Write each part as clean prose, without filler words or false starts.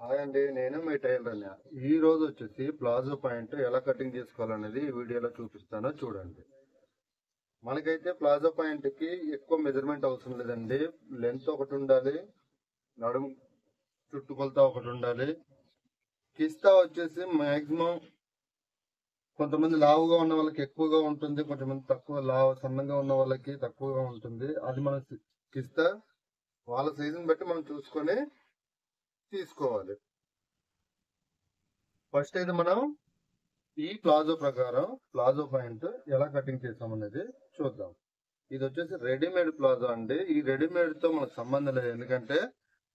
Hi అండి, నేను మీ tailor. ఈ రోజు వచ్చేసి ప్లాజో పాయింట్ ఎలా కటింగ్ చేసుకోవాలనేది ఈ వీడియోలో చూపిస్తాను, చూడండి. మనకైతే ప్లాజో పాయింట్ కి ఎక్కువ మెజర్మెంట్ అవసరం లేదండి. లెంత్ ఒకటి ఉండాలి, నడుము చుట్టుకొలత ఒకటి ఉండాలి. కిస్తా వచ్చేసి మాక్సిమం కొంతమంది లావుగా ఉన్న వాళ్ళకి ఎక్కువగా ఉంటుంది, కొంతమంది తక్కువ సన్నంగా ఉన్న వాళ్ళకి తక్కువగా ఉంటుంది. అది మన కిస్తా వాళ్ళ సైజుని బట్టి మనం చూసుకొని తీసుకోవాలి. ఫస్ట్ అయితే మనం ఈ ప్లాజో ప్రకారం ప్లాజో పాయింట్ ఎలా కటింగ్ చేసామనేది చూద్దాం. ఇది వచ్చేసి రెడీమేడ్ ప్లాజో అండి. ఈ రెడీమేడ్ తో మనకు సంబంధం లేదు, ఎందుకంటే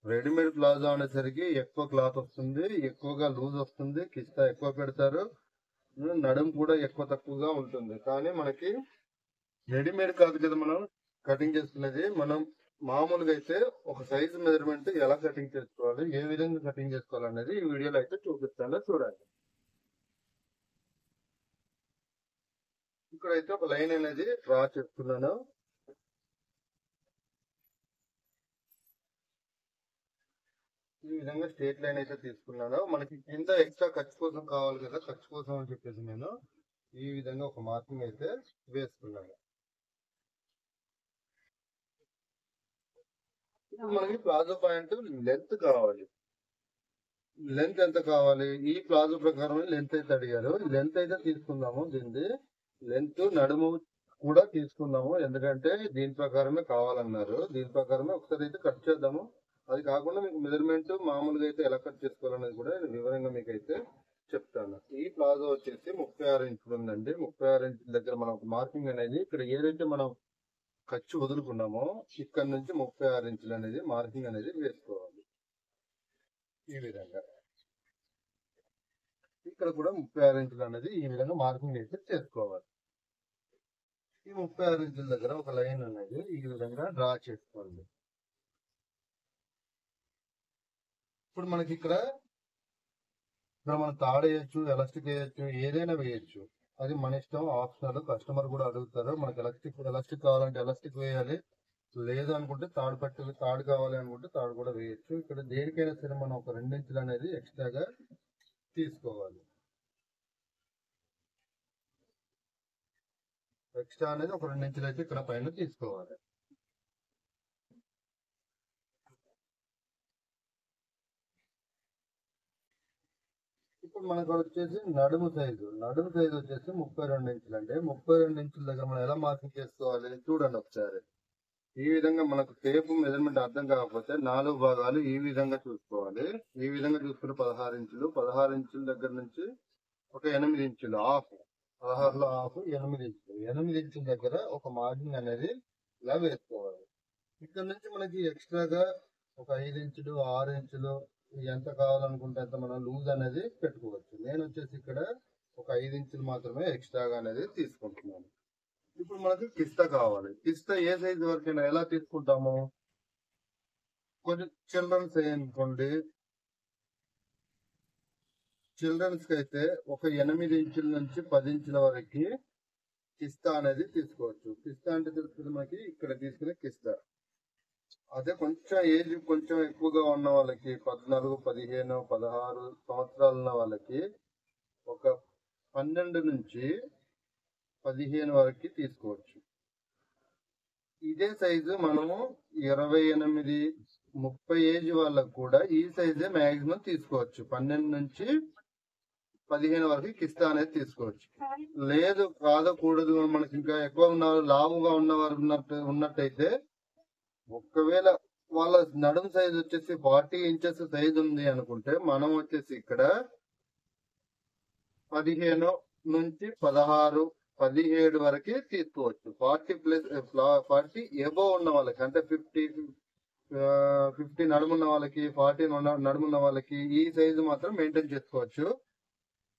రెడీమేడ్ ప్లాజో అనేసరికి ఎక్కువ క్లాత్ వస్తుంది, ఎక్కువగా లూజ్ వస్తుంది, కిస్తా ఎక్కువ పెడతారు, నడుము కూడా ఎక్కువ తక్కువగా ఉంటుంది. కానీ మనకి రెడీమేడ్ కాదు కదా మనం కటింగ్ చేసుకునేది. మనం మామూలుగా అయితే ఒక సైజు మెజర్మెంట్ ఎలా కటింగ్ చేసుకోవాలి, ఏ విధంగా కటింగ్ చేసుకోవాలనేది ఈ వీడియోలో అయితే చూపిస్తాను, చూడండి. ఇక్కడైతే ఒక లైన్ అనేది డ్రా చేస్తున్నాను. ఈ విధంగా స్ట్రేట్ లైన్ అయితే తీసుకున్నాను. మనకి కింద ఎక్స్ట్రా ఖర్చు కోసం కావాలి కదా, ఖర్చు కోసం అని చెప్పేసి నేను ఈ విధంగా ఒక మార్కింగ్ అయితే వేసుకున్నాను. ఇప్పుడు మనకి ప్లాజో పాయింట్ లెంత్ కావాలి. లెంత్ ఎంత కావాలి, ఈ ప్లాజో ప్రకారం లెంత్ అయితే అడిగారు. లెంత్ అయితే తీసుకుందాము. దీనిది లెంత్ నడుము కూడా తీసుకుందాము, ఎందుకంటే దీని ప్రకారమే కావాలన్నారు. దీని ప్రకారమే ఒకసారి అయితే కట్ చేద్దాము. అది కాకుండా మీకు మెజర్మెంట్ మామూలుగా అయితే ఎలా కట్ చేసుకోవాలనేది కూడా నేను వివరంగా మీకు అయితే చెప్తాను. ఈ ప్లాజో వచ్చేసి 36 ఇంచులు ఉందండి. 36 ఇంచుల దగ్గర మనం మార్కింగ్ అనేది ఇక్కడ ఏదైతే మనం ఖర్చు వదులుకున్నామో ఇక్కడ నుంచి 36 ఇంచులు అనేది మార్కింగ్ అనేది వేసుకోవాలి. ఈ విధంగా ఇక్కడ కూడా 36 ఇంచులు అనేది ఈ విధంగా మార్కింగ్ అయితే చేసుకోవాలి. ఈ 36 ఇంచుల దగ్గర ఒక లైన్ అనేది ఈ విధంగా డ్రా చేసుకోండి. ఇప్పుడు మనకి ఇక్కడ మనం తాడు వేయచ్చు, ఎలాస్టిక్ వేయచ్చు, ఏదైనా వేయచ్చు. అది మన ఇష్టం, ఆప్షనల్. కస్టమర్ కూడా అడుగుతారు, మనకి ఎలాస్టిక్ కావాలంటే ఎలాస్టిక్ వేయాలి, లేదు అనుకుంటే తాడు కావాలి అనుకుంటే తాడు కూడా వేయచ్చు. ఇక్కడ దేనికైనా సరే మనం ఒక 2 ఇంచులు అనేది ఎక్స్ట్రాగా తీసుకోవాలి. ఎక్స్ట్రా అనేది ఒక 2 ఇంచులు అయితే ఇక్కడ పైన తీసుకోవాలి. ఇప్పుడు మనకు వచ్చేసి నడుము సైజు వచ్చేసి 32 ఇంచులు అండి. 32 ఇంచుల దగ్గర మనం ఎలా మార్కింగ్ చేసుకోవాలి చూడండి ఒకసారి. ఈ విధంగా మనకు టేపు మెజర్మెంట్ అర్థం కాకపోతే 4 భాగాలు ఈ విధంగా చూసుకోవాలి. ఈ విధంగా చూసుకుంటే 16 ఇంచులు. 16 ఇంచుల దగ్గర నుంచి ఒక 8 ఇంచులు హాఫ్, 16లో హాఫ్ 8 ఇంచులు. 8 ఇంచుల దగ్గర ఒక మార్కింగ్ అనేది ఇలా వేసుకోవాలి. ఇక్కడ నుంచి మనకి ఎక్స్ట్రాగా ఒక 5 ఇంచులు, 6 ఇంచులు ఎంత కావాలనుకుంటే అంత మనం లూజ్ అనేది పెట్టుకోవచ్చు. నేను వచ్చేసి ఇక్కడ ఒక 5 ఇంచులు మాత్రమే ఎక్స్ట్రాగా అనేది తీసుకుంటున్నాను. ఇప్పుడు మనకు కిస్తా కావాలి. కిస్తా ఏ సైజు వరకైనా ఎలా తీసుకుంటాము, కొంచెం చిల్డ్రన్స్ అనుకోండి. చిల్డ్రన్స్ కి అయితే ఒక 8 ఇంచుల నుంచి 10 ఇంచుల వరకు కిస్తా అనేది తీసుకోవచ్చు. కిస్తా అంటే తెలుస్తుంది మనకి, ఇక్కడ తీసుకునే కిస్తా. అదే కొంచెం ఏజ్ కొంచెం ఎక్కువగా ఉన్న వాళ్ళకి 14, 15, 16 సంవత్సరాలు ఉన్న వాళ్ళకి ఒక 12 నుంచి 15 వరకు తీసుకోవచ్చు. ఇదే సైజు మనము 28, 30 ఏజ్ వాళ్ళకు కూడా ఈ సైజే మాక్సిమం తీసుకోవచ్చు. 12 నుంచి 15 వరకు కిస్తా అనేది తీసుకోవచ్చు. లేదు కాదకూడదు, మనకి ఇంకా ఎక్కువ ఉన్న లావుగా ఉన్నవారు ఉన్నట్టయితే ఒకవేళ వాళ్ళ నడుము సైజ్ వచ్చేసి 40 ఇంచెస్ సైజ్ ఉంది అనుకుంటే మనం వచ్చేసి ఇక్కడ 15 నుంచి 16, 17 వరకు తీసుకోవచ్చు. 40 ఎబో ఉన్న వాళ్ళకి, అంటే 50 నడుమున్న వాళ్ళకి, 40 నడుమున్న వాళ్ళకి ఈ సైజు మాత్రం మెయింటైన్ చేసుకోవచ్చు.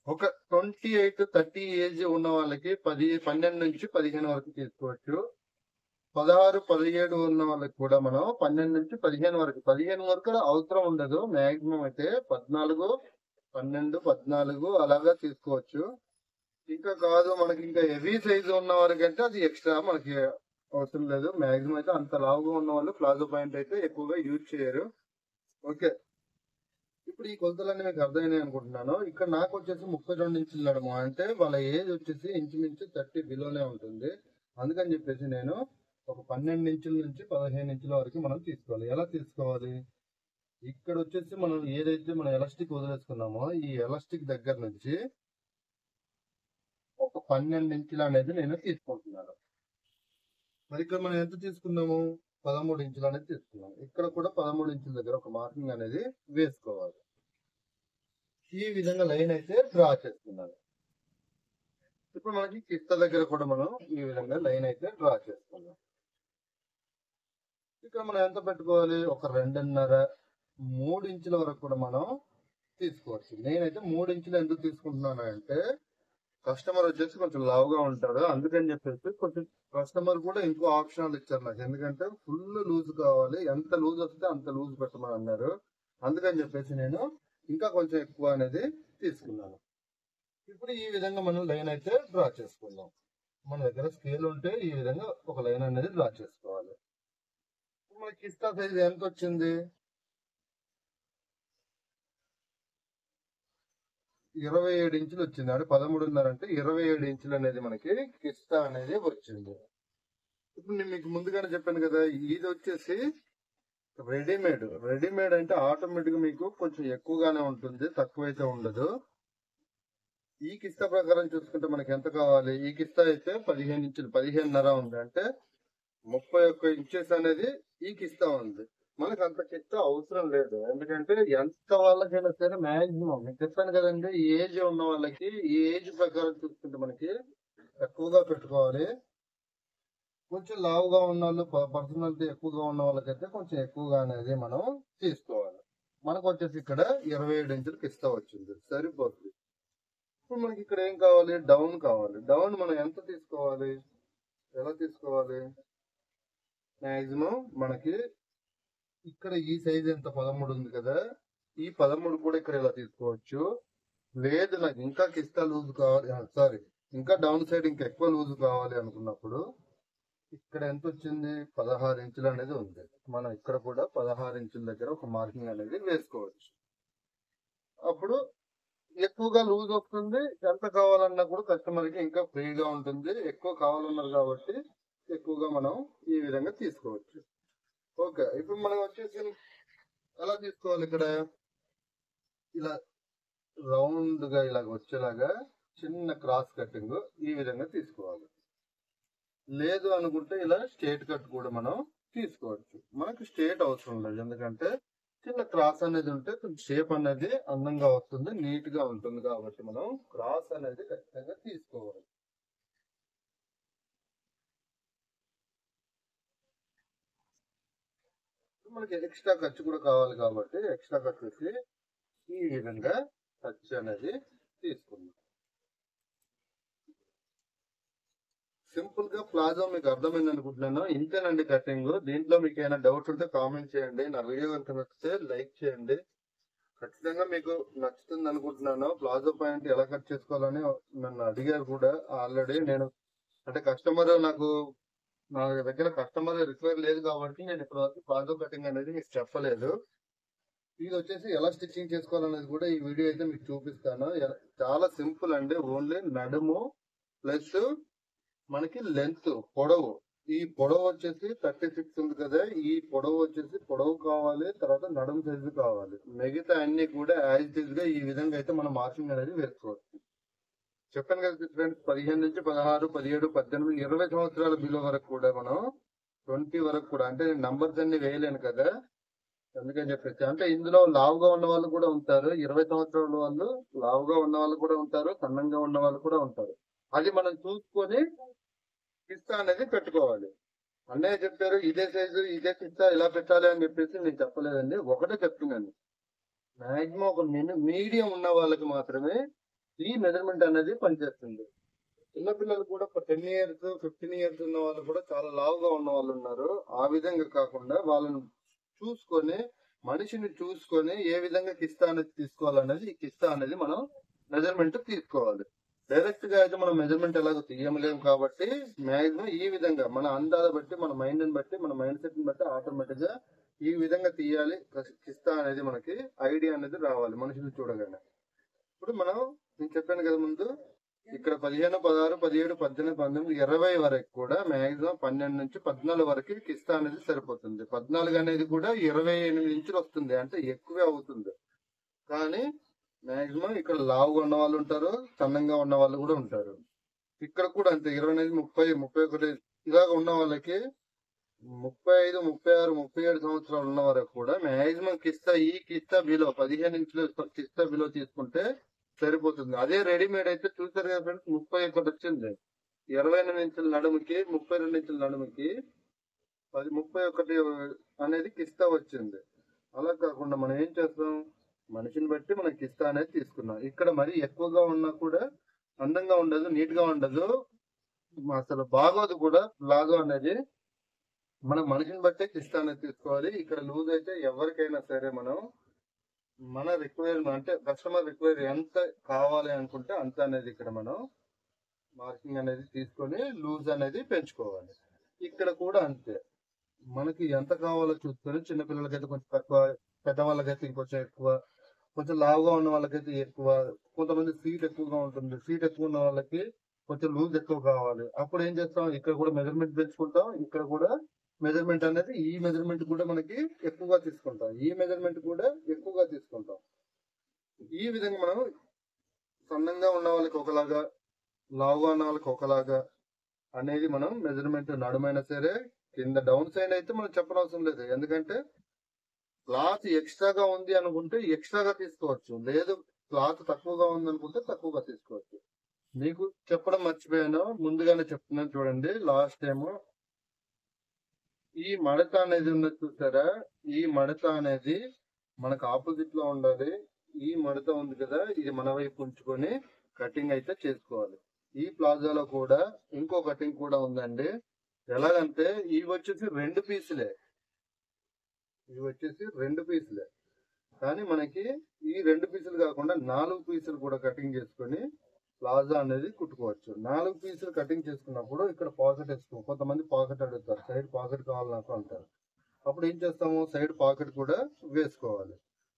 ఒక 28, 30 ఏజ్ ఉన్న వాళ్ళకి 12 నుంచి 15 వరకు తీసుకోవచ్చు. 16, 17 ఉన్న వాళ్ళకి కూడా మనం 12 నుంచి 15 వరకు, 15 వరకు అవసరం ఉండదు. మాక్సిమం అయితే 14, 12, 14 అలాగా తీసుకోవచ్చు. ఇంకా కాదు మనకి ఇంకా హెవీ సైజు ఉన్న వారికి అంటే అది ఎక్స్ట్రా మనకి అవసరం లేదు. మాక్సిమం అయితే అంత లావుగా ఉన్న వాళ్ళు ప్లాజో పాయింట్ అయితే ఎక్కువగా యూజ్ చేయరు. ఓకే, ఇప్పుడు ఈ కొలతలన్నీ మీకు అర్థమైనాయి అనుకుంటున్నాను. ఇక్కడ నాకు వచ్చేసి 32 ఇంచుల నడుము, అంటే వాళ్ళ ఏజ్ వచ్చేసి ఇంచుమించు 30 బిలోనే ఉంటుంది. అందుకని చెప్పేసి నేను ఒక 12 ఇంచుల నుంచి 15 ఇంచుల వరకు మనం తీసుకోవాలి. ఎలా తీసుకోవాలి? ఇక్కడ వచ్చేసి మనం ఏదైతే మనం ఎలాస్టిక్ వదిలేసుకున్నామో ఈ ఎలాస్టిక్ దగ్గర నుంచి ఒక 12 ఇంచులు అనేది నేను తీసుకుంటున్నాను. మరి ఇక్కడ మనం ఎంత తీసుకున్నాము? 13 ఇంచులు అనేది తీసుకున్నాము. ఇక్కడ కూడా 13 ఇంచుల దగ్గర ఒక మార్కింగ్ అనేది వేసుకోవాలి. ఈ విధంగా లైన్ అయితే డ్రా చేస్తున్నాను. ఇప్పుడు మనకి కిస్తా దగ్గర కూడా మనం ఈ విధంగా లైన్ అయితే డ్రా చేసుకున్నాం. ఇక్కడ మనం ఎంత పెట్టుకోవాలి? ఒక 2.5-3 ఇంచుల వరకు కూడా మనం తీసుకోవచ్చు. నేనైతే 3 ఇంచులు ఎందుకు తీసుకుంటున్నాను అంటే కస్టమర్ వచ్చేసి కొంచెం లావుగా ఉంటాడు, అందుకని చెప్పేసి కొంచెం కస్టమర్ కూడా ఇంకో ఆప్షన్లు ఇచ్చారు నాకు. ఎందుకంటే ఫుల్ లూజ్ కావాలి, ఎంత లూజ్ వస్తే అంత లూజ్ పెట్టమని అన్నారు. అందుకని చెప్పేసి నేను ఇంకా కొంచెం ఎక్కువ అనేది తీసుకున్నాను. ఇప్పుడు ఈ విధంగా మనం లైన్ అయితే డ్రా చేసుకుందాం. మన దగ్గర స్కేల్ ఉంటే ఈ విధంగా ఒక లైన్ అనేది డ్రా చేసుకోవాలి. మనకి కిస్తా సైజ్ ఎంత వచ్చింది? 27 ఇంచులు వచ్చింది. అంటే 13.5 అంటే 27 ఇంచులు అనేది మనకి కిస్తా అనేది వచ్చింది. ఇప్పుడు నేను మీకు ముందుగానే చెప్పాను కదా, ఇది వచ్చేసి రెడీమేడ్ అంటే ఆటోమేటిక్ గా మీకు కొంచెం ఎక్కువగానే ఉంటుంది, తక్కువైతే ఉండదు. ఈ కిస్తా ప్రకారం చూసుకుంటే మనకి ఎంత కావాలి? ఈ కిస్తా అయితే 15 ఇంచులు, 15.5 ఉంది. అంటే 31 ఇంచెస్ అనేది ఈ కిస్తా ఉంది. మనకు అంత కిస్తా అవసరం లేదు. ఎందుకంటే ఎంత వాళ్ళకైనా సరే మాక్సిమం నేను చెప్పాను కదండి, ఈ ఏజ్ ఉన్న వాళ్ళకి ఈ ఏజ్ ప్రకారం చూసుకుంటే మనకి ఎక్కువగా పెట్టుకోవాలి. కొంచెం లావుగా ఉన్న వాళ్ళు, పర్సనాలిటీ ఎక్కువగా ఉన్న వాళ్ళకైతే కొంచెం ఎక్కువగా అనేది మనం తీసుకోవాలి. మనకు వచ్చేసి ఇక్కడ 27 ఇంచులకి కిస్తా వచ్చింది, సరిపోతుంది. ఇప్పుడు మనకి ఇక్కడ ఏం కావాలి? డౌన్ కావాలి. డౌన్ మనం ఎంత తీసుకోవాలి? ఎలా తీసుకోవాలి? మాక్సిమం మనకి ఇక్కడ ఈ సైజ్ ఎంత 13 ఉంది కదా, ఈ 13 కూడా ఇక్కడ ఇలా తీసుకోవచ్చు. లేదు నాకు ఇంకా కిస్తా లూజ్ కావాలి, సారీ ఇంకా డౌన్ సైడ్ ఇంకా ఎక్కువ లూజ్ కావాలి అనుకున్నప్పుడు ఇక్కడ ఎంత వచ్చింది? 16 ఇంచులు అనేది ఉంది. మనం ఇక్కడ కూడా 16 ఇంచుల దగ్గర ఒక మార్కింగ్ అనేది వేసుకోవచ్చు. అప్పుడు ఎక్కువగా లూజ్ వస్తుంది, ఎంత కావాలన్నా కూడా కస్టమర్ కి ఇంకా ఫ్రీగా ఉంటుంది. ఎక్కువ కావాలన్నారు కాబట్టి ఎక్కువగా మనం ఈ విధంగా తీసుకోవచ్చు. ఓకే, ఇప్పుడు మనం వచ్చేసి ఎలా తీసుకోవాలి? ఇక్కడ ఇలా రౌండ్ గా ఇలాగ వచ్చేలాగా చిన్న క్రాస్ కటింగ్ ఈ విధంగా తీసుకోవాలి. లేదు అనుకుంటే ఇలా స్ట్రేట్ కట్ కూడా మనం తీసుకోవచ్చు. మనకు స్ట్రేట్ అవసరం లేదు, ఎందుకంటే చిన్న క్రాస్ అనేది ఉంటే షేప్ అనేది అందంగా వస్తుంది, నీట్ గా ఉంటుంది. కాబట్టి మనం క్రాస్ అనేది ఖచ్చితంగా తీసుకోవాలి. మనకి ఎక్స్ట్రా ఖర్చు కూడా కావాలి కాబట్టి ఎక్స్ట్రా ఖర్చు వచ్చి ఈ విధంగా ఖర్చు అనేది తీసుకుందాం. సింపుల్ గా ప్లాజో మీకు అర్థమైంది అనుకుంటున్నాను. ఇంతేనండి కటింగ్. దీంట్లో మీకు ఏమైనా డౌట్ ఉంటే కామెంట్ చేయండి. నా వీడియో కనుక నచ్చితే లైక్ చేయండి. ఖచ్చితంగా మీకు నచ్చుతుంది అనుకుంటున్నాను. ప్లాజో పాయింట్ ఎలా కట్ చేసుకోవాలని నన్ను అడిగారు కూడా ఆల్రెడీ. నేను అంటే నా దగ్గర కస్టమర్ రిక్వైర్ లేదు కాబట్టి నేను ఇప్పుడు వరకు ప్లాజో కటింగ్ అనేది మీకు చెప్పలేదు. ఇది వచ్చేసి ఎలా స్టిచ్చింగ్ చేసుకోవాలనేది కూడా ఈ వీడియో అయితే మీకు చూపిస్తాను. చాలా సింపుల్ అండి. ఓన్లీ నడుము ప్లస్ మనకి లెంత్, పొడవు. ఈ పొడవు వచ్చేసి 36 ఉంది కదా, ఈ పొడవు వచ్చేసి పొడవు కావాలి, తర్వాత నడుము సైజు కావాలి. మిగతా అన్ని కూడా యాజ్ ఇట్ ఈజ్ గా ఈ విధంగా అయితే మనం మార్కింగ్ అనేది వేసుకోవచ్చు. చెప్పాను కదా ఫ్రెండ్స్, 15 నుంచి 16, 17, 18, 20 సంవత్సరాల బిలో వరకు కూడా మనం 20 వరకు కూడా, అంటే నంబర్స్ అన్ని వేయలేను కదా, అందుకని చెప్పేసి. అంటే ఇందులో లావుగా ఉన్న వాళ్ళు కూడా ఉంటారు, 20 సంవత్సరాల వాళ్ళు లావుగా ఉన్న వాళ్ళు కూడా ఉంటారు, సన్నంగా ఉన్న వాళ్ళు కూడా ఉంటారు. అది మనం చూసుకొని కిస్తా అనేది పెట్టుకోవాలి. అన్నయ్య చెప్పారు ఇదే సైజు ఇదే కిస్తా ఇలా పెట్టాలి అని చెప్పేసి నేను చెప్పలేదండి, ఒకటే చెప్తున్నాను. మాక్సిమం ఒక మీడియం ఉన్న వాళ్ళకి మాత్రమే ఈ మెజర్మెంట్ అనేది పనిచేస్తుంది. చిన్నపిల్లలు కూడా 10 years 15 years ఉన్న వాళ్ళు కూడా చాలా లావుగా ఉన్న వాళ్ళు ఉన్నారు. ఆ విధంగా కాకుండా వాళ్ళని చూసుకొని, మనిషిని చూసుకొని ఏ విధంగా కిస్తా అనేది తీసుకోవాలనేది, ఈ కిస్తా అనేది మనం మెజర్మెంట్ తీసుకోవాలి. డైరెక్ట్ గా అయితే మనం మెజర్మెంట్ ఎలాగో తీయలేము కాబట్టి మాక్సిమం ఈ విధంగా మన అందాల బట్టి, మన మైండ్ ని బట్టి, మన మైండ్ సెట్ ని బట్టి ఆటోమేటిక్ గా ఈ విధంగా తీయాలి కిస్తా అనేది మనకి ఐడియా అనేది రావాలి మనుషులు చూడగానే. ఇప్పుడు నేను చెప్పాను కదా ముందు, ఇక్కడ 15, 16, 17, 18, 19, 20 వరకు కూడా మాక్సిమం 12 నుంచి 14 వరకు కిస్తా అనేది సరిపోతుంది. 14 అనేది కూడా 28 ఇంచులు వస్తుంది, అంటే ఎక్కువే అవుతుంది. కానీ మాక్సిమం ఇక్కడ లావుగా ఉన్న వాళ్ళు ఉంటారు, సన్నంగా ఉన్న వాళ్ళు కూడా ఉంటారు. ఇక్కడ కూడా అంతే 28, 30, 31 ఇలాగ ఉన్న వాళ్ళకి 35, 36, 37 సంవత్సరాలు ఉన్న వరకు కూడా మాక్సిమం కిస్తా బిలో 15 ఇంచులు కిస్తా బిలో తీసుకుంటే సరిపోతుంది. అదే రెడీమేడ్ అయితే చూసారు కదా ఫ్రెండ్స్, 31 వచ్చింది. 28 ఇంచుల నడుముకి 32 ఇంచుల నడుముకి 31 అనేది కిస్తా వచ్చింది. అలా కాకుండా మనం ఏం చేస్తాం, మనిషిని బట్టి మనం కిస్తా అనేది తీసుకున్నాం. ఇక్కడ మరి ఎక్కువగా ఉన్నా కూడా అందంగా ఉండదు, నీట్ గా ఉండదు, అసలు బాగోదు కూడా. ప్లాజో అనేది మనం మనిషిని బట్టే కిస్తా అనేది తీసుకోవాలి. ఇక్కడ లూజ్ అయితే ఎవరికైనా సరే మన రిక్వైర్మెంట్ అంటే కస్టమర్ రిక్వైర్ ఎంత కావాలి అనుకుంటే అంత అనేది ఇక్కడ మనం మార్కింగ్ అనేది తీసుకొని లూజ్ అనేది పెంచుకోవాలి. ఇక్కడ కూడా అంతే, మనకి ఎంత కావాలో చూసుకొని చిన్నపిల్లలకైతే కొంచెం తక్కువ, పెద్దవాళ్ళకైతే ఇంకొంచెం ఎక్కువ, కొంచెం లావుగా ఉన్న వాళ్ళకైతే ఎక్కువ, కొంతమంది సీట్ ఎక్కువగా ఉంటుంది, సీట్ ఎక్కువ ఉన్న వాళ్ళకి కొంచెం లూజ్ ఎక్కువ కావాలి. అప్పుడు ఏం చేస్తాం, ఇక్కడ కూడా మెజర్మెంట్ పెంచుకుంటాం. ఇక్కడ కూడా మెజర్మెంట్ అనేది ఈ మెజర్మెంట్ కూడా మనకి ఎక్కువగా తీసుకుంటాం, ఈ మెజర్మెంట్ కూడా ఎక్కువగా తీసుకుంటాం. ఈ విధంగా మనం సన్నంగా ఉన్న వాళ్ళకి ఒకలాగా, లావుగా ఉన్న వాళ్ళకి ఒకలాగా అనేది మనం మెజర్మెంట్ నడుమైనా సరే కింద డౌన్ సైడ్ అయితే మనం చెప్పనవసరం లేదు. ఎందుకంటే క్లాత్ ఎక్స్ట్రాగా ఉంది అనుకుంటే ఎక్స్ట్రాగా తీసుకోవచ్చు, లేదు క్లాత్ తక్కువగా ఉంది అనుకుంటే తక్కువగా తీసుకోవచ్చు. మీకు చెప్పడం మర్చిపోయాను, ముందుగానే చెప్తున్నాను చూడండి. లాస్ట్ టైము ఈ మడత అనేది ఉన్నది చూసారా, ఈ మడత అనేది మనకు ఆపోజిట్ లో ఉండాలి. ఈ మడత ఉంది కదా, ఇది మన వైపు ఉంచుకొని కటింగ్ అయితే చేసుకోవాలి. ఈ ప్లాజోలో కూడా ఇంకో కటింగ్ కూడా ఉందండి. ఎలాగంటే ఇవి వచ్చేసి 2 పీసులే, కానీ మనకి ఈ 2 పీసులు కాకుండా 4 పీసులు కూడా కటింగ్ చేసుకొని ప్లాజో అనేది కుట్టుకోవచ్చు. 4 పీసులు కటింగ్ చేసుకున్నప్పుడు ఇక్కడ పాకెట్ వేసుకో, కొంతమంది పాకెట్ అడుగుతారు, సైడ్ పాకెట్ కావాలి నాకు అంటారు. అప్పుడు ఏం చేస్తాము, సైడ్ పాకెట్ కూడా వేసుకోవాలి.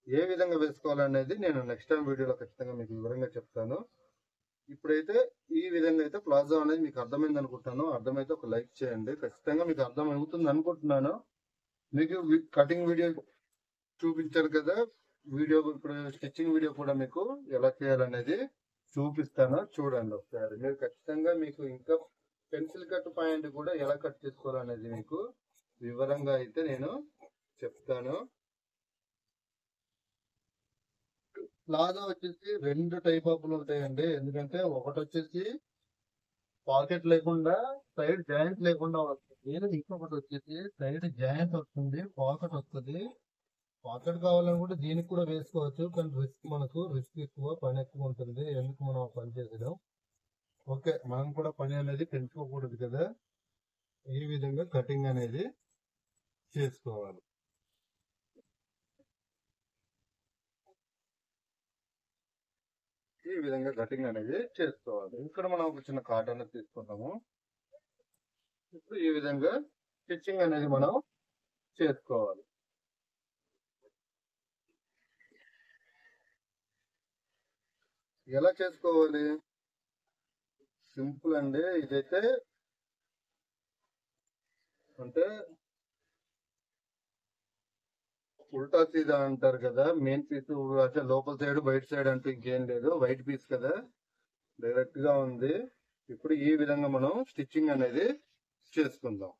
ఏ విధంగా వేసుకోవాలనేది నేను నెక్స్ట్ టైం వీడియోలో ఖచ్చితంగా మీకు వివరంగా చెప్తాను. ఇప్పుడైతే ఈ విధంగా అయితే ప్లాజో అనేది మీకు అర్థమైంది అనుకుంటాను. అర్థమైతే ఒక లైక్ చేయండి, ఖచ్చితంగా మీకు అర్థం అవుతుంది అనుకుంటున్నాను. మీకు కటింగ్ వీడియో చూపించారు కదా, ఇప్పుడు స్టిచ్చింగ్ వీడియో కూడా మీకు ఎలా చేయాలనేది చూపిస్తాను, చూడండి ఒకసారి. మీరు ఖచ్చితంగా మీకు ఇంకా పెన్సిల్ కట్ పాయింట్ కూడా ఎలా కట్ చేసుకోవాలనేది మీకు వివరంగా అయితే నేను చెప్తాను. ప్లాజో వచ్చేసి 2 టైప్ ఆఫ్ ఉంటాయండి. ఎందుకంటే ఒకటి వచ్చేసి పాకెట్ లేకుండా సైడ్ జాయింట్ లేకుండా వస్తుంది, ఇంకొకటి వచ్చేసి సైడ్ జాయింట్ వస్తుంది, పాకెట్ వస్తుంది. పాకెట్ కావాలనుకుంటే దీనికి కూడా వేసుకోవచ్చు, కానీ రిస్క్ ఎక్కువ, పని ఎక్కువ ఉంటుంది. ఎందుకు మనం పని చేసేదాం. ఓకే, మనం కూడా పని అనేది పెంచుకోకూడదు కదా. ఈ విధంగా కటింగ్ అనేది చేసుకోవాలి. ఈ విధంగా కటింగ్ అనేది చేసుకోవాలి. ఇక్కడ మనం ఒక చిన్న కాటన్ తీసుకుంటాము. ఇప్పుడు ఈ విధంగా స్టిచ్చింగ్ అనేది మనం చేసుకోవాలి. ఎలా చేసుకోవాలి, సింపుల్ అండి. ఇదైతే అంటే ఉల్టా సీదా అంటారు కదా, మెయిన్ పీస్ అంటే లోపల సైడ్ బయట సైడ్ అంటూ ఇంకేం లేదు, వైట్ పీస్ కదా, డైరెక్ట్ గా ఉంది. ఇప్పుడు ఈ విధంగా మనం స్టిచ్చింగ్ అనేది చేసుకుందాం.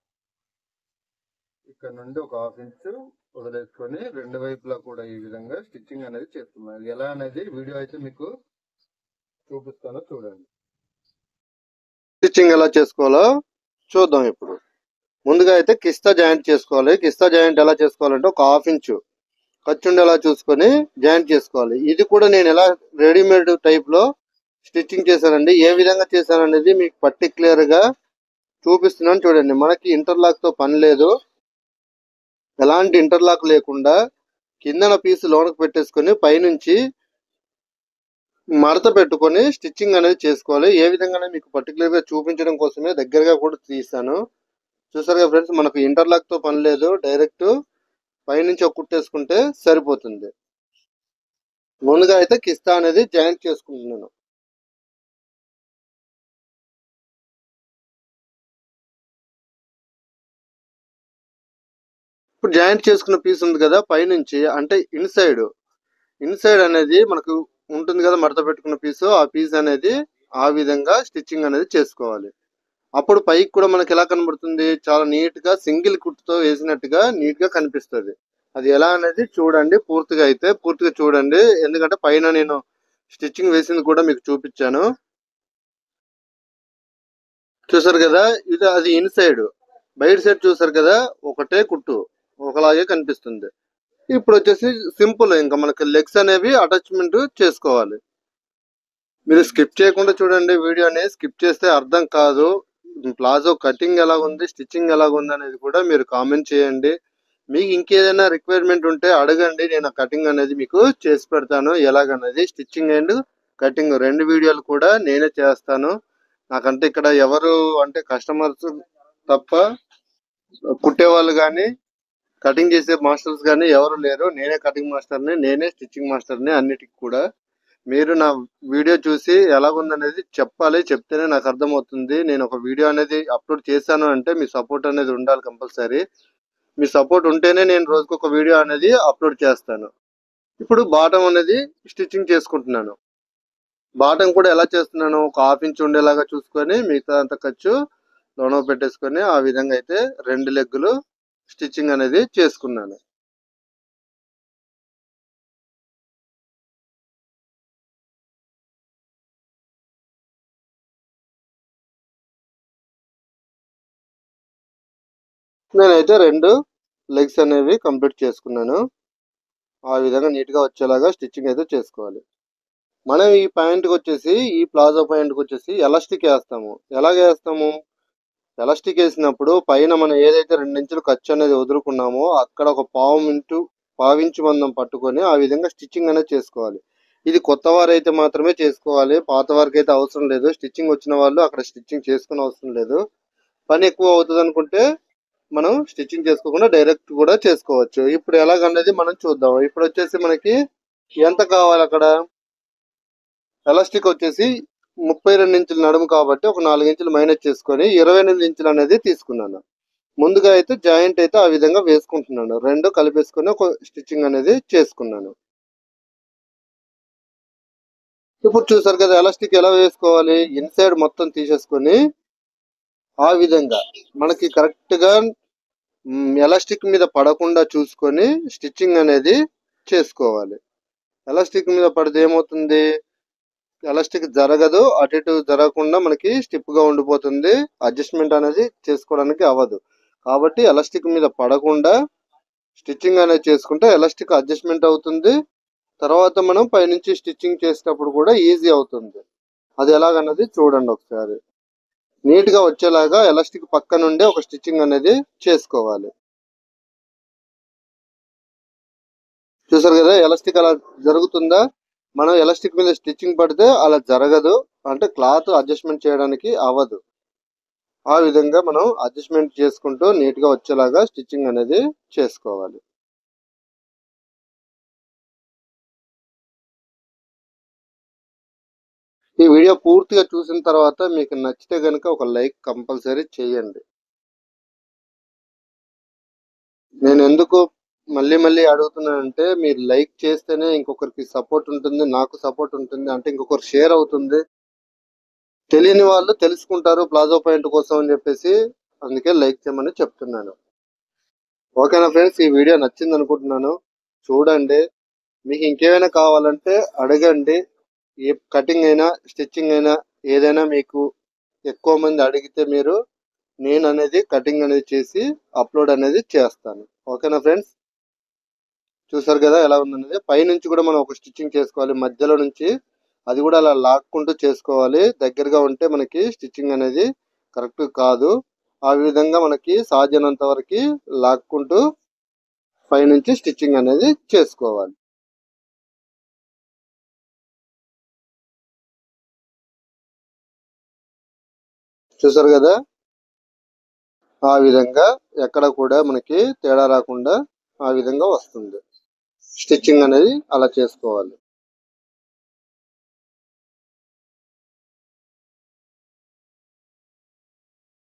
ఇక్కడ నుండి ఒక 1/2 ఇంచు వదిలేసుకొని 2 వైపులా కూడా ఈ విధంగా స్టిచ్చింగ్ అనేది చేస్తున్నాం. ఎలా అనేది వీడియో అయితే మీకు చూపిస్తాను, చూడండి. స్టిచ్చింగ్ ఎలా చేసుకోవాలో చూద్దాం. ఇప్పుడు ముందుగా అయితే కిస్తా జాయింట్ చేసుకోవాలి. కిస్తా జాయింట్ ఎలా చేసుకోవాలంటే ఒక 1/2 ఇంచు ఖర్చుండేలా చూసుకొని జాయింట్ చేసుకోవాలి. ఇది కూడా నేను ఎలా రెడీమేడ్ టైప్ లో స్టిచ్చింగ్ చేశానండి. ఏ విధంగా చేశాననేది మీకు పర్టిక్యులర్ గా చూపిస్తున్నాను, చూడండి. మనకి ఇంటర్లాక్ తో పని లేదు, ఎలాంటి ఇంటర్లాక్ లేకుండా కిందన పీస్ లోనకు పెట్టేసుకొని పైనుంచి మడత పెట్టుకొని స్టిచ్చింగ్ అనేది చేసుకోవాలి. ఏ విధంగా మీకు పర్టికులర్ గా చూపించడం కోసమే దగ్గరగా కూడా తీసాను. చూసారు కదా ఫ్రెండ్స్, మనకు ఇంటర్లాక్ తో పని లేదు, డైరెక్ట్ పైనుంచి ఒక కుట్టేసుకుంటే సరిపోతుంది. ముందుగా అయితే కిస్తా అనేది జాయింట్ చేసుకుంటున్నాను. ఇప్పుడు జాయింట్ చేసుకున్న పీస్ ఉంది కదా పైనుంచి, అంటే ఇన్సైడ్ అనేది మనకు ఉంటుంది కదా మడత పెట్టుకున్న పీసు, ఆ పీస్ అనేది ఆ విధంగా స్టిచ్చింగ్ అనేది చేసుకోవాలి. అప్పుడు పైకి కూడా మనకి ఎలా కనబడుతుంది, చాలా నీట్ గా సింగిల్ కుట్టుతో వేసినట్టుగా నీట్ గా కనిపిస్తుంది. అది ఎలా అనేది చూడండి, పూర్తిగా చూడండి. ఎందుకంటే పైన నేను స్టిచ్చింగ్ వేసింది కూడా మీకు చూపించాను. చూసారు కదా, ఇది అది ఇన్సైడ్. బయట సైడ్ చూసారు కదా, ఒకటే కుట్టు ఒకలాగే కనిపిస్తుంది. ఇప్పుడు వచ్చేసి సింపుల్, ఇంకా మనకి లెగ్స్ అనేవి అటాచ్మెంట్ చేసుకోవాలి. మీరు స్కిప్ చేయకుండా చూడండి వీడియోని. స్కిప్ చేస్తే అర్థం కాదు. ప్లాజో కటింగ్ ఎలా ఉంది, స్టిచ్చింగ్ ఎలా ఉంది అనేది కూడా మీరు కామెంట్ చేయండి. మీకు ఇంకేదైనా రిక్వైర్మెంట్ ఉంటే అడగండి, నేను కటింగ్ అనేది మీకు చేసి పెడతాను. ఎలాగనేది స్టిచ్చింగ్ అండ్ కటింగ్ రెండు వీడియోలు కూడా నేనే చేస్తాను. నాకంటే ఇక్కడ ఎవరు అంటే కస్టమర్స్ తప్ప కుట్టే వాళ్ళు కానీ కటింగ్ చేసే మాస్టర్స్ కానీ ఎవరు లేరు. నేనే కటింగ్ మాస్టర్ని, నేనే స్టిచ్చింగ్ మాస్టర్ని అన్నిటికి కూడా. మీరు నా వీడియో చూసి ఎలాగుందనేది చెప్పాలి, చెప్తేనే నాకు అర్థమవుతుంది. నేను ఒక వీడియో అనేది అప్లోడ్ చేశాను అంటే మీ సపోర్ట్ అనేది ఉండాలి కంపల్సరీ. మీ సపోర్ట్ ఉంటేనే నేను రోజుకు ఒక వీడియో అనేది అప్లోడ్ చేస్తాను. ఇప్పుడు బాటం అనేది స్టిచ్చింగ్ చేసుకుంటున్నాను. బాటం కూడా ఎలా చేస్తున్నాను, ఒక హాఫ్ ఇంచ్ ఉండేలాగా చూసుకొని మిగతా అంత ఖర్చు లోనో పెట్టేసుకొని ఆ విధంగా అయితే 2 లెగ్గులు స్టిచ్చింగ్ అనేది చేసుకున్నాను. నేనైతే 2 లెగ్స్ అనేవి కంప్లీట్ చేసుకున్నాను. ఆ విధంగా నీట్ గా వచ్చేలాగా స్టిచ్చింగ్ అయితే చేసుకోవాలి. మనం ఈ ప్యాంట్కి వచ్చేసి, ఈ ప్లాజో ప్యాంట్కి వచ్చేసి ఎలాస్టిక్ వేస్తాము. ఎలాగ వేస్తాము, ఎలాస్టిక్ వేసినప్పుడు పైన మనం ఏదైతే 2 ఇంచులు ఖర్చు అనేది వదులుకున్నామో అక్కడ ఒక పావించి మందం పట్టుకొని ఆ విధంగా స్టిచ్చింగ్ అనేది చేసుకోవాలి. ఇది కొత్త వారైతే మాత్రమే చేసుకోవాలి, పాత వారికి అయితే అవసరం లేదు. స్టిచ్చింగ్ వచ్చిన వాళ్ళు అక్కడ స్టిచ్చింగ్ చేసుకునే అవసరం లేదు. పని ఎక్కువ అవుతుంది అనుకుంటే మనం స్టిచ్చింగ్ చేసుకోకుండా డైరెక్ట్ కూడా చేసుకోవచ్చు. ఇప్పుడు ఎలాగనేది మనం చూద్దాం. ఇప్పుడు వచ్చేసి మనకి ఎంత కావాలి, అక్కడ ఎలాస్టిక్ వచ్చేసి 32 ఇంచుల నడుము కాబట్టి ఒక 4 ఇంచులు మైనస్ చేసుకొని 28 ఇంచులు అనేది తీసుకున్నాను. ముందుగా అయితే జాయింట్ అయితే ఆ విధంగా వేసుకుంటున్నాను. రెండు కలిపేసుకొని ఒక స్టిచ్చింగ్ అనేది చేసుకున్నాను. ఇప్పుడు చూసారు కదా ఎలాస్టిక్ ఎలా వేసుకోవాలి, ఇన్సైడ్ మొత్తం తీసేసుకొని ఆ విధంగా మనకి కరెక్ట్ గా ఎలాస్టిక్ మీద పడకుండా చూసుకొని స్టిచ్చింగ్ అనేది చేసుకోవాలి. ఎలాస్టిక్ మీద పడితే ఏమవుతుంది, ఎలాస్టిక్ జరగదు, అటు ఇటు జరగకుండా మనకి స్టిప్ గా ఉండిపోతుంది. అడ్జస్ట్మెంట్ అనేది చేసుకోవడానికి అవ్వదు. కాబట్టి ఎలాస్టిక్ మీద పడకుండా స్టిచ్చింగ్ అనేది చేసుకుంటే ఎలాస్టిక్ అడ్జస్ట్మెంట్ అవుతుంది. తర్వాత మనం పైనుంచి స్టిచ్చింగ్ చేసేటప్పుడు కూడా ఈజీ అవుతుంది. అది ఎలాగన్నది చూడండి ఒకసారి. నీట్ గా వచ్చేలాగా ఎలాస్టిక్ పక్క నుండే ఒక స్టిచ్చింగ్ అనేది చేసుకోవాలి. చూసారు కదా ఎలాస్టిక్ అలా జరుగుతుందా, మనం ఎలాస్టిక్ మీద స్టిచ్చింగ్ పడితే అలా జరగదు, అంటే క్లాత్ అడ్జస్ట్మెంట్ చేయడానికి అవ్వదు. ఆ విధంగా మనం అడ్జస్ట్మెంట్ చేసుకుంటూ నీట్ గా వచ్చేలాగా స్టిచ్చింగ్ అనేది చేసుకోవాలి. ఈ వీడియో పూర్తిగా చూసిన తర్వాత మీకు నచ్చితే కనుక ఒక లైక్ కంపల్సరీ చేయండి. నేను ఎందుకు మళ్ళీ మళ్ళీ అడుగుతున్నానంటే మీరు లైక్ చేస్తేనే ఇంకొకరికి సపోర్ట్ ఉంటుంది, నాకు సపోర్ట్ ఉంటుంది, అంటే ఇంకొకరు షేర్ అవుతుంది. తెలియని వాళ్ళు తెలుసుకుంటారు ప్లాజో పాయింట్ కోసం అని చెప్పేసి అందుకే లైక్ చేయమని చెప్తున్నాను. ఓకేనా ఫ్రెండ్స్, ఈ వీడియో నచ్చింది అనుకుంటున్నాను. చూడండి, మీకు ఇంకేమైనా కావాలంటే అడగండి. ఏ కటింగ్ అయినా స్టిచ్చింగ్ అయినా ఏదైనా మీకు ఎక్కువ మంది అడిగితే నేను అనేది కటింగ్ అనేది చేసి అప్లోడ్ అనేది చేస్తాను. ఓకేనా ఫ్రెండ్స్, చూసారు కదా ఎలా ఉందనేది. పైనుంచి కూడా మనం ఒక స్టిచ్చింగ్ చేసుకోవాలి, మధ్యలో నుంచి అది కూడా అలా లాక్కుంటూ చేసుకోవాలి. దగ్గరగా ఉంటే మనకి స్టిచ్చింగ్ అనేది కరెక్ట్ కాదు. ఆ విధంగా మనకి సాధ్యమైనంత వరకు లాక్కుంటూ పైనుంచి స్టిచ్చింగ్ అనేది చేసుకోవాలి. చూసారు కదా, ఆ విధంగా ఎక్కడ కూడా మనకి తేడా రాకుండా ఆ విధంగా వస్తుంది. స్టిచ్చింగ్ అనేది అలా చేసుకోవాలి.